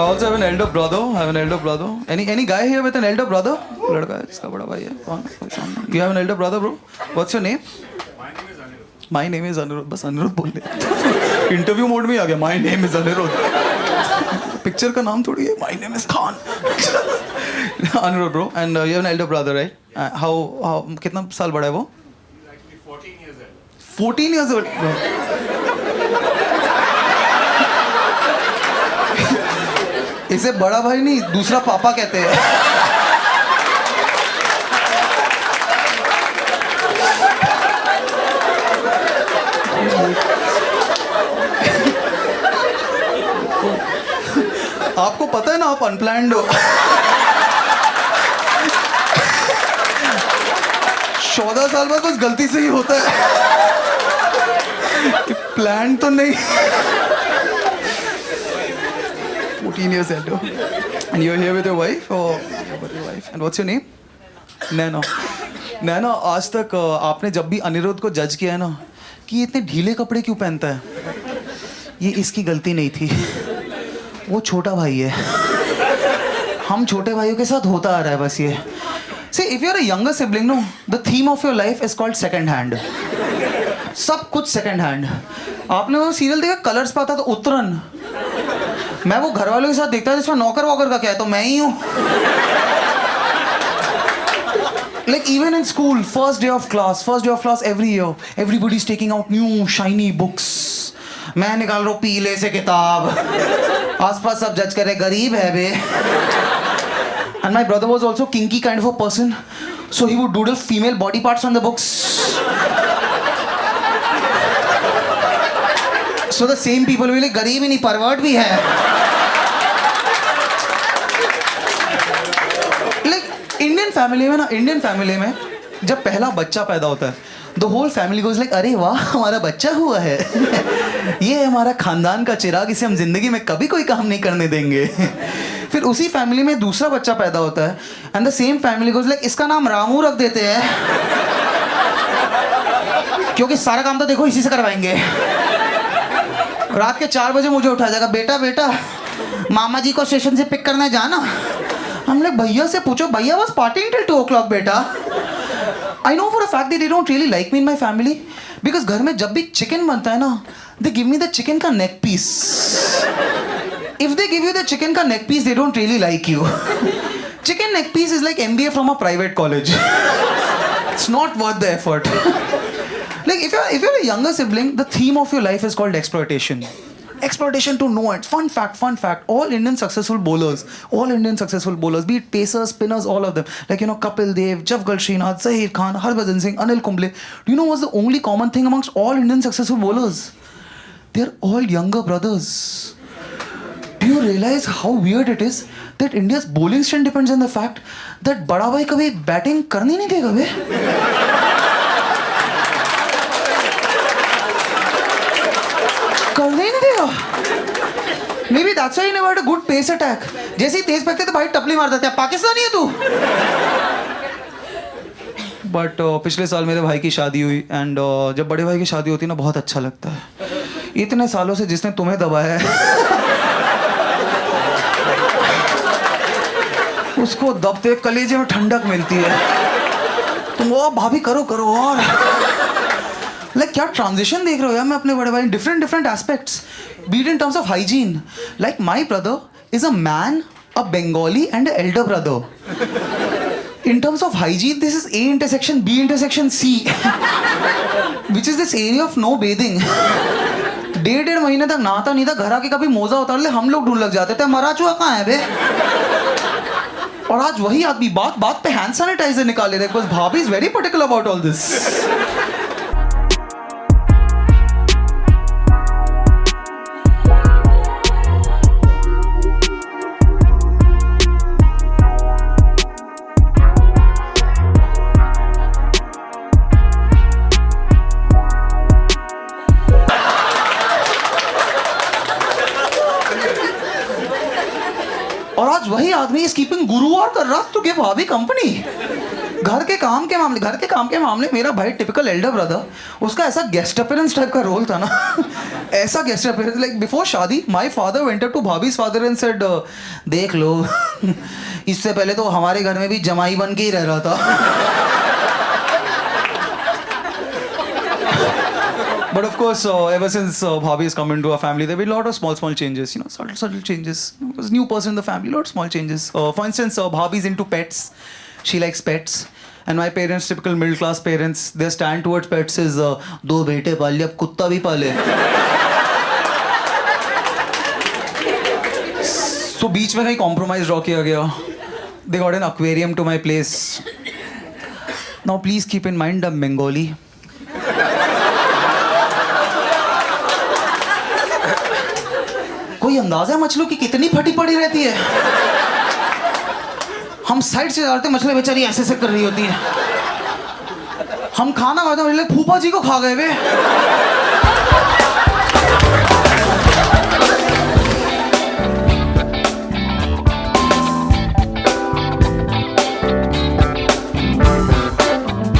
also have an elder brother. I have an elder brother. Any guy here with an elder brother? लड़का है जिसका बड़ा भाई है कौन? You have an elder brother, bro. What's your name? My name is Anirudh. बस अनिरुद्ध बोल दे. Interview mode में आ गया. My name is Aniruddh. Picture का नाम थोड़ी है. My name is Khan. Anirudh, bro. And you have an elder brother, right? How कितना साल बड़ा है वो? 14 years old. 14 years old. इसे बड़ा भाई नहीं दूसरा पापा कहते हैं. आपको पता है ना आप अनप्लान्ड हो. 14 साल बाद बस गलती से ही होता है. प्लान तो नहीं. 14 years old. And you're here with your wife or with your wife? And what's your name? नैना. नैना, आज तक आपने जब भी अनिरुद्ध को जज किया है ना कि ये इतने ढीले कपड़े क्यों पहनता है, ये इसकी गलती नहीं थी. वो छोटा भाई है. हम छोटे भाइयों के साथ होता आ रहा है बस ये. See, if you're a younger sibling, no, the theme of your life is called second hand. सब कुछ second hand. आपने वो सीरियल देखा कलर्स पे आता था उत्तरन. मैं वो घर वालों के साथ देखता था जिसमें नौकर वॉकर का क्या है तो मैं ही हूँ. Like even in school, first day of class every year, everybody's taking out new shiny books. मैं निकाल रहा हूँ पीले से किताब. आसपास सब जज करे गरीब है बे. And my brother was also kinky kind of a person, so he would doodle female body parts on the books. So the same people will be like गरीब ही नहीं pervert भी है. Like Indian family में जब पहला बच्चा पैदा होता है, the whole family goes like अरे वाह हमारा बच्चा हुआ है. ये हमारा खानदान का चिराग, इसे हम जिंदगी में कभी कोई काम नहीं करने देंगे. फिर उसी फैमिली में दूसरा बच्चा पैदा होता है and the same family goes like इसका नाम रामू रख देते हैं क्योंकि सारा काम तो देखो इसी से करवाएंगे. रात के 4 बजे मुझे उठा जाएगा, बेटा बेटा मामा जी को स्टेशन से पिक करने जाना. हम लोग भैया से पूछो, भैया was partying till 2 o'clock बेटा. I know for a fact that they don't really like me in my family because घर में जब भी चिकन बनता है ना, they give me the chicken का neck piece. If they give you the chicken ka neck piece, they don't really like you. Chicken neck piece is like MBA from a private college. It's not worth the effort. Like if you're a younger sibling, the theme of your life is called exploitation. Exploitation to no end. Fun fact. All Indian successful bowlers, be it pacers, spinners, all of them. Like, you know, Kapil Dev, Jafgal Srinath, Zahir Khan, Harbhajan Singh, Anil Kumble. Do you know what's the only common thing amongst all Indian successful bowlers? They're all younger brothers. Do you realize how weird it is that India's bowling strength depends on the fact that बड़ा भाई कभी batting करनी नहीं देगा बे? करने ही नहीं देगा. Maybe that's why he never had a good pace attack. जैसे ही तेज फेंकते तो भाई टपली मार देते हैं. पाकिस्तानी है तू? But पिछले साल मेरे भाई की शादी हुई and जब बड़े भाई की शादी होती है ना बहुत अच्छा लगता है. इतने सालों से जिसने तुम्हें दबाया है उसको दबते कलेजे में ठंडक मिलती है. तुम वो भाभी करो और लाइक क्या ट्रांजिशन देख रहे हो यार. मैं अपने बड़े भाई different aspects, B it in terms of hygiene. Like my brother is a man, a Bengali and a elder brother. In terms of hygiene, this is A intersection B intersection C, which is this area of no bathing. 1.5 महीने तक नहाता नहीं था. घर आके कभी मोजा उतार ले हम लोग ढूंढ लग जाते थे मरा चुहा कहाँ है बे. और आज वही आदमी बात पे हैंड सैनिटाइजर निकाले रहे बिकॉज़ भाभी is very particular about all this. और आज वही आदमी इज कीपिंग गुरुवार कर रहा तो गिव भाभी कंपनी. घर के काम के मामले मेरा भाई टिपिकल एल्डर ब्रदर, उसका ऐसा गेस्ट अपीयरेंस टाइप का रोल था ना ऐसा guest appearance like before shaadi my father went up to भाभीज फादर एंड सेड देख लो इससे पहले तो हमारे घर में भी जमाई बन के ही रह रहा था But of course, ever since Bhabhi has come into our family, there have been a lot of small changes, you know, subtle changes. There's a new person in the family, a lot of small changes. For instance, Bhabhi is into pets. She likes pets. And my parents, typical middle class parents, their stand towards pets is, दो बेटे पाल लिया, अब कुत्ता भी पाले. So बीच में कहीं compromise draw किया गया. They got an aquarium to my place. Now please keep in mind, I'm Bengali. कोई अंदाजा है मछलियों की कितनी फटी पड़ी रहती है. हम साइड से जाते मछली बेचारी ऐसे ऐसे कर रही होती है. हम खाना खाते हैं फूफा जी को खा गए वे.